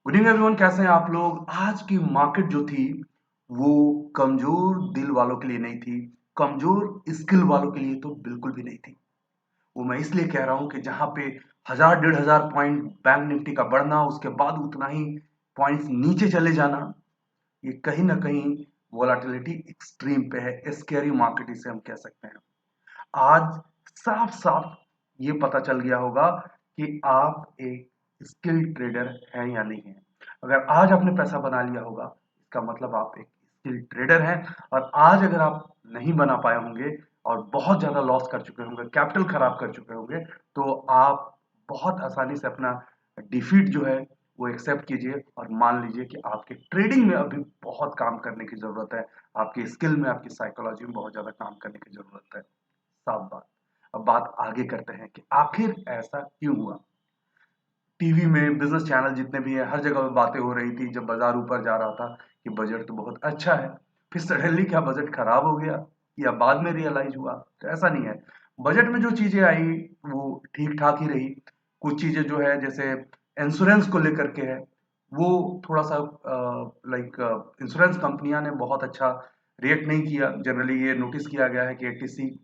Good evening everyone, कैसे हैं आप लोग। आज की मार्केट जो थी वो कमजोर दिल वालों के लिए नहीं थी, कमजोर स्किल वालों के लिए तो बिल्कुल भी नहीं थी। वो मैं इसलिए कह रहा हूं कि जहां पे 1000 1500 पॉइंट बैंक निफ्टी का बढ़ना, उसके बाद उतना ही पॉइंट्स नीचे चले जाना, ये कहीं ना कहीं वोलाटिलिटी एक्सट्रीम पे है। स्कैरी मार्केट इसे हम कह सकते हैं। आज साफ साफ ये पता चल गया होगा कि आप एक स्किल्ड ट्रेडर हैं या नहीं हैं। अगर आज आपने पैसा बना लिया होगा, इसका मतलब आप एक स्किल्ड ट्रेडर हैं। और आज अगर आप नहीं बना पाए होंगे और बहुत ज्यादा लॉस कर चुके होंगे, कैपिटल खराब कर चुके होंगे, तो आप बहुत आसानी से अपना डिफीट जो है वो एक्सेप्ट कीजिए और मान लीजिए कि आपके ट्रेडिंग में अभी बहुत काम करने की जरूरत है। आपकी स्किल में, आपकी साइकोलॉजी में बहुत ज्यादा काम करने की जरूरत है। साफ बात। अब बात आगे करते हैं कि आखिर ऐसा क्यों हुआ। टीवी में बिजनेस चैनल जितने भी हैं, हर जगह पे बातें हो रही थी जब बाजार ऊपर जा रहा था कि बजट तो बहुत अच्छा है। फिर सडनली क्या बजट खराब हो गया या बाद में रियलाइज हुआ? तो ऐसा नहीं है। बजट में जो चीजें आई वो ठीक ठाक ही रही। कुछ चीजें जो है, जैसे इंश्योरेंस को लेकर के है, वो थोड़ा सा लाइक इंश्योरेंस कंपनियां ने बहुत अच्छा रिएक्ट नहीं किया। जनरली ये नोटिस किया गया है कि एटीसी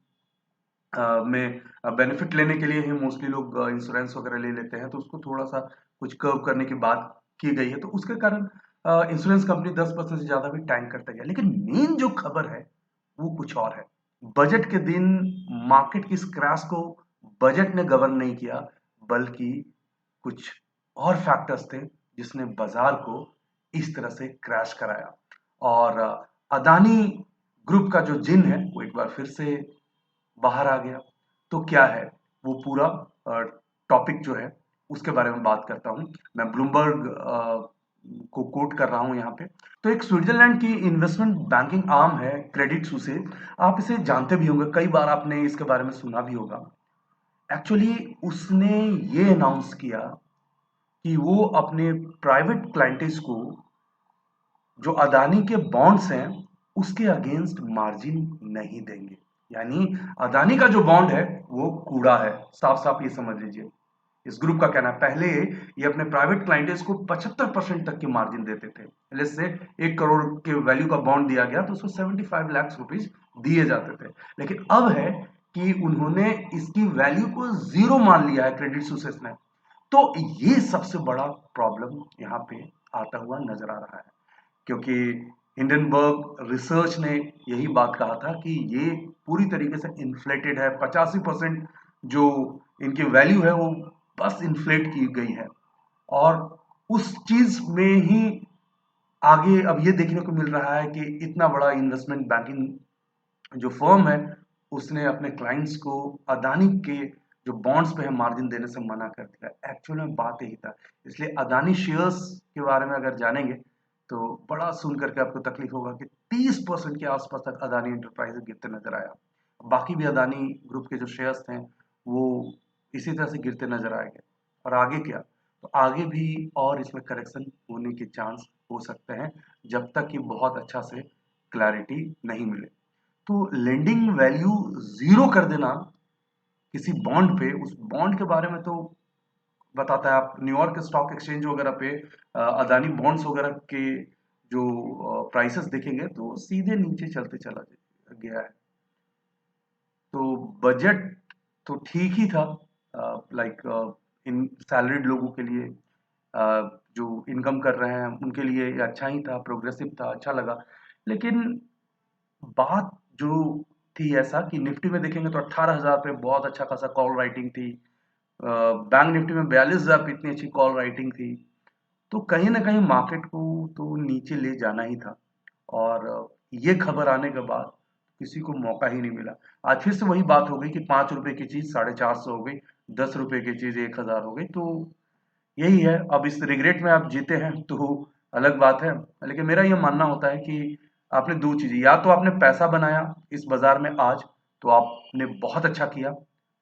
में बेनिफिट लेने के लिए ही मोस्टली लोग इंश्योरेंस वगैरह ले लेते हैं, तो उसको थोड़ा सा कुछ कर्व करने की बात की गई है, तो उसके कारण इंश्योरेंस कंपनी 10% से ज्यादा भी टैंक करते गया। लेकिन मेन जो खबर है वो कुछ और है। बजट के दिन मार्केट की इस क्रैश को बजट ने गवर्न नहीं किया, बल्कि कुछ और फैक्टर्स थे जिसने बाजार को इस तरह से क्रैश कराया। और अदानी ग्रुप का जो जिन है वो एक बार फिर से बाहर आ गया। तो क्या है वो पूरा टॉपिक जो है उसके बारे में बात करता हूं। मैं ब्लूमबर्ग को कोट कर रहा हूं यहाँ पे। तो एक स्विट्जरलैंड की इन्वेस्टमेंट बैंकिंग आर्म है क्रेडिट सुसे। आप इसे जानते भी होंगे, कई बार आपने इसके बारे में सुना भी होगा। एक्चुअली उसने ये अनाउंस किया कि वो अपने प्राइवेट क्लाइंटेज को जो अदानी के बॉन्ड्स हैं उसके अगेंस्ट मार्जिन नहीं देंगे। यानी अदानी का जो बॉन्ड है वो कूड़ा है। साफ साफ ये समझ लीजिए। इस ग्रुप का कहना है, पहले ये अपने प्राइवेट क्लाइंटेज को 75% तक की मार्जिन देते थे। लेट्स से 1 करोड़ के वैल्यू का बॉन्ड दिया गया तो उसको 75 लाख रुपीज दिए जाते थे। लेकिन अब है कि उन्होंने इसकी वैल्यू को जीरो मान लिया है क्रेडिट सुसेस ने। तो ये सबसे बड़ा प्रॉब्लम यहाँ पे आता हुआ नजर आ रहा है, क्योंकि हिंडनबर्ग रिसर्च ने यही बात कहा था कि ये पूरी तरीके से इन्फ्लेटेड है। 85% जो इनकी वैल्यू है वो बस इन्फ्लेट की गई है। और उस चीज में ही आगे अब ये देखने को मिल रहा है कि इतना बड़ा इन्वेस्टमेंट बैंकिंग जो फर्म है उसने अपने क्लाइंट्स को अदानी के जो बॉन्ड्स पे है मार्जिन देने से मना कर दिया। एक्चुअल में बात यही था। इसलिए अदानी शेयर्स के बारे में अगर जानेंगे तो बड़ा सुन करके आपको तकलीफ होगा कि 30% के आसपास तक अदानी इंटरप्राइजेज गिरते नजर आया। बाकी भी अदानी ग्रुप के जो शेयर्स थे वो इसी तरह से गिरते नजर आएंगे। और आगे क्या, तो आगे भी और इसमें करेक्शन होने के चांस हो सकते हैं, जब तक कि बहुत अच्छा से क्लैरिटी नहीं मिले। तो लेंडिंग वैल्यू जीरो कर देना किसी बॉन्ड पे, उस बॉन्ड के बारे में तो बताता है। आप न्यूयॉर्क स्टॉक एक्सचेंज वगैरह पे अदानी बॉन्ड्स वगैरह के जो प्राइसेस देखेंगे तो सीधे नीचे चलते चला गया है। तो बजट तो ठीक ही था, लाइक इन सैलरीड लोगों के लिए, जो इनकम कर रहे हैं उनके लिए ये अच्छा ही था, प्रोग्रेसिव था, अच्छा लगा। लेकिन बात जो थी ऐसा कि निफ्टी में देखेंगे तो 18,000 पे बहुत अच्छा खासा कॉल राइटिंग थी। बैंक निफ्टी में 42,000 पे इतनी अच्छी कॉल राइटिंग थी। तो कहीं ना कहीं मार्केट को तो नीचे ले जाना ही था। और ये खबर आने के बाद किसी को मौका ही नहीं मिला। आज फिर से वही बात हो गई कि 5 रुपए की चीज 450 हो गई, 10 रुपए की चीज 1,000 हो गई। तो यही है। अब इस रिग्रेट में आप जीते हैं तो अलग बात है। लेकिन मेरा ये मानना होता है कि आपने दो चीजें, या तो आपने पैसा बनाया इस बाजार में आज, तो आपने बहुत अच्छा किया,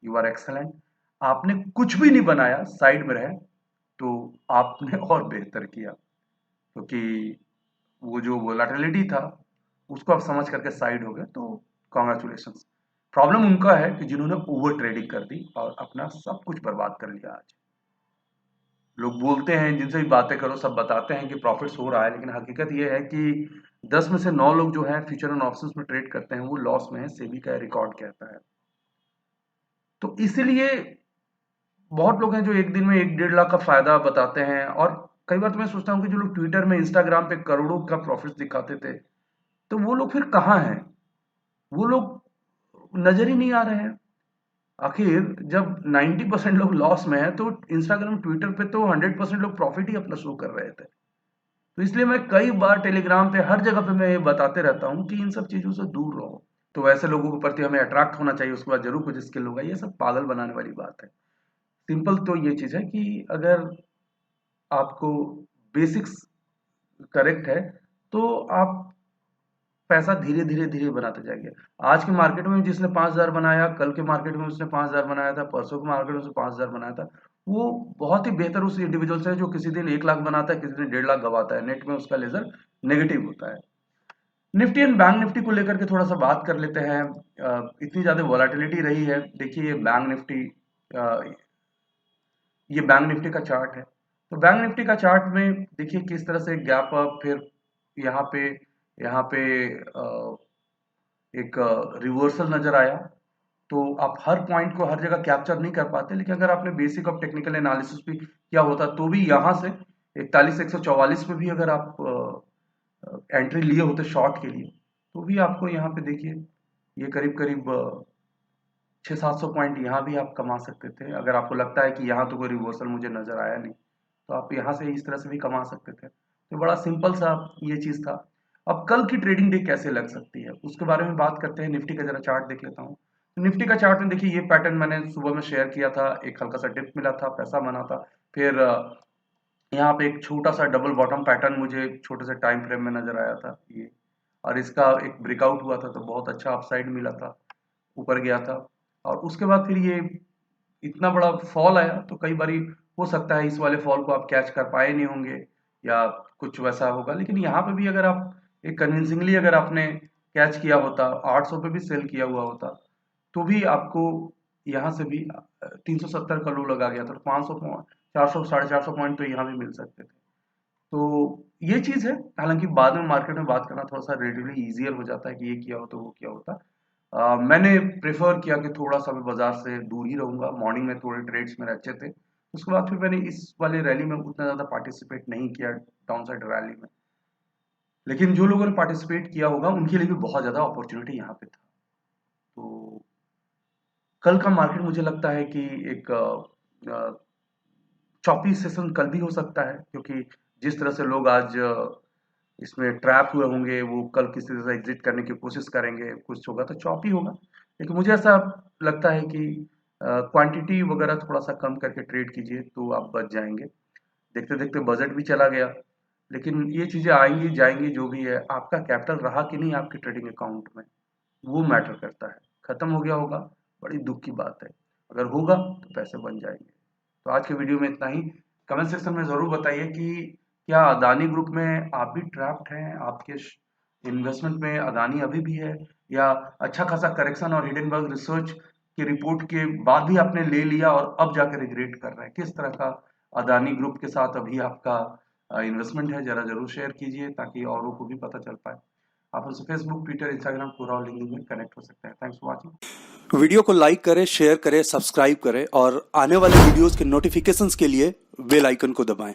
यू आर एक्सलेंट। आपने कुछ भी नहीं बनाया, साइड में रहे, तो आपने और बेहतर किया। क्योंकि वो जो वोलाटिलिटी था उसको आप समझ करके साइड हो गए, तो कॉन्ग्रेचुलेशन। प्रॉब्लम उनका है कि जिन्होंने ओवर ट्रेडिंग कर दी और अपना सब कुछ बर्बाद कर लिया आज। लोग बोलते हैं, जिनसे भी बातें करो सब बताते हैं कि प्रॉफिट्स हो रहा है, लेकिन हकीकत ये है कि 10 में से 9 लोग जो है फ्यूचर एंड ऑप्शंस में ट्रेड करते हैं वो लॉस में है, सेबी का रिकॉर्ड कहता है। तो इसीलिए बहुत लोग हैं जो एक दिन में 1-1.5 लाख का फायदा बताते हैं, और कई बार तो मैं सोचता हूँ कि जो लोग ट्विटर में, इंस्टाग्राम पे करोड़ों का प्रॉफिट दिखाते थे, तो वो लोग फिर कहाँ हैं? वो लोग नजर ही नहीं आ रहे हैं। आखिर जब 90% लोग लॉस में हैं, तो इंस्टाग्राम, ट्विटर पे तो 100% लोग प्रॉफिट ही अपना शो कर रहे थे। तो इसलिए मैं कई बार टेलीग्राम पे, हर जगह पे मैं ये बताते रहता हूँ कि इन सब चीज़ों से दूर रहो। तो वैसे लोगों के प्रति हमें अट्रैक्ट होना चाहिए, उसके बाद ज़रूर कुछ स्किल होगा। ये सब पागल बनाने वाली बात है। सिंपल तो ये चीज़ है कि अगर आपको बेसिक्स करेक्ट है, तो आप पैसा धीरे-धीरे बनाते जाएँगे। आज के मार्केट में जिसने 5,000 बनाया, कल के मार्केट में उसने 5,000 बनाया था, परसों के मार्केट में उसने 5,000 बनाया था, वो बहुत ही बेहतर उस इंडिविजुअल से है जो किसी दिन 1 लाख बनाता है, किसी दिन 1.5 लाख गँवाता है। नेट में उसका लेज़र नेगेटिव होता है। निफ्टी एंड बैंक निफ्टी को लेकर के थोड़ा-सा बात कर लेते हैं। इतनी ज़्यादा वोलेटिलिटी रही है। देखिए ये बैंक निफ्टी, अ, ये बैंक निफ्टी का चार्ट है। तो बैंक निफ्टी का चार्ट में देखिए किस तरह से गैप अप, फिर यहाँ पे यहाँ पे एक रिवर्सल नज़र आया। तो आप हर पॉइंट को हर जगह कैप्चर नहीं कर पाते, लेकिन अगर आपने बेसिक और टेक्निकल एनालिसिस भी किया होता तो भी यहाँ से 41,144 पे भी अगर आप एंट्री लिए होते शॉर्ट के लिए, तो भी आपको यहाँ पे देखिए ये करीब करीब 600-700 पॉइंट यहाँ भी आप कमा सकते थे। अगर आपको लगता है कि यहाँ तो कोई रिवर्सल मुझे नजर आया नहीं, तो आप यहाँ से इस तरह से भी कमा सकते थे। तो बड़ा सिंपल सा ये चीज था। अब कल की ट्रेडिंग डे कैसे लग सकती है उसके बारे में बात करते हैं। निफ्टी का जरा चार्ट देख लेता हूँ। तो निफ्टी का चार्ट में देखिए ये पैटर्न मैंने सुबह में शेयर किया था, एक हल्का सा डिप मिला था, पैसा बना था, फिर यहाँ पे एक छोटा सा डबल बॉटम पैटर्न मुझे छोटे से टाइम फ्रेम में नजर आया था ये, और इसका एक ब्रेकआउट हुआ था तो बहुत अच्छा अपसाइड मिला था, ऊपर गया था। और उसके बाद फिर ये इतना बड़ा फॉल आया, तो कई बारी हो सकता है इस वाले फॉल को आप कैच कर पाए नहीं होंगे या कुछ वैसा होगा, लेकिन यहाँ पे भी अगर आप एक कन्विंसिंगली अगर आपने कैच किया होता, 800 पे भी सेल किया हुआ होता, तो भी आपको यहाँ से भी 370 का लो लगा गया था, तो 500 पॉइंट, 400, 450 पॉइंट तो यहाँ भी मिल सकते थे। तो ये चीज़ है। हालांकि बाद में मार्केट में बात करना थोड़ा सा रिलेटिवली ईजियर हो जाता है कि ये किया होता, वो किया होता। मैंने प्रेफर किया कि थोड़ा सा मैं बाजार से दूर ही रहूंगा। मॉर्निंग में थोड़े ट्रेड्स मेरे अच्छे थे, उसके बाद फिर मैंने इस वाले रैली में उतना ज़्यादा पार्टिसिपेट नहीं किया, डाउन साइड रैली में। लेकिन जो लोगों ने पार्टिसिपेट किया होगा उनके लिए भी बहुत ज़्यादा अपॉर्चुनिटी यहाँ पे था। तो कल का मार्केट मुझे लगता है कि एक चॉपी सेशन कल भी हो सकता है, क्योंकि जिस तरह से लोग आज इसमें ट्रैप हुए होंगे, वो कल किसी तरह से एग्जिट करने की कोशिश करेंगे, कुछ होगा तो चॉपी होगा। लेकिन मुझे ऐसा लगता है कि क्वांटिटी वगैरह थोड़ा सा कम करके ट्रेड कीजिए तो आप बच जाएंगे। देखते देखते बजट भी चला गया, लेकिन ये चीज़ें आएंगी जाएंगी, जो भी है आपका कैपिटल रहा कि नहीं आपके ट्रेडिंग अकाउंट में, वो मैटर करता है। खत्म हो गया होगा, बड़ी दुख की बात है। अगर होगा तो पैसे बन जाएंगे। तो आज के वीडियो में इतना ही। कमेंट सेक्शन में ज़रूर बताइए कि क्या अदानी ग्रुप में आप भी ट्रैप्ड हैं, आपके इन्वेस्टमेंट में अदानी अभी भी है, या अच्छा खासा करेक्शन और हिडनबर्ग रिसर्च की रिपोर्ट के बाद भी आपने ले लिया और अब जाकर रिग्रेट कर रहे हैं। किस तरह का अदानी ग्रुप के साथ अभी आपका इन्वेस्टमेंट है, जरा जरूर शेयर कीजिए ताकि औरों को भी पता चल पाए। आप उनसे फेसबुक, ट्विटर, इंस्टाग्राम पूरा लिंक में कनेक्ट हो सकते हैं। Thanks for watching. वीडियो को लाइक करें, शेयर करें, सब्सक्राइब करें और आने वाले वीडियोस के नोटिफिकेशंस के लिए बेल आइकन को दबाएं।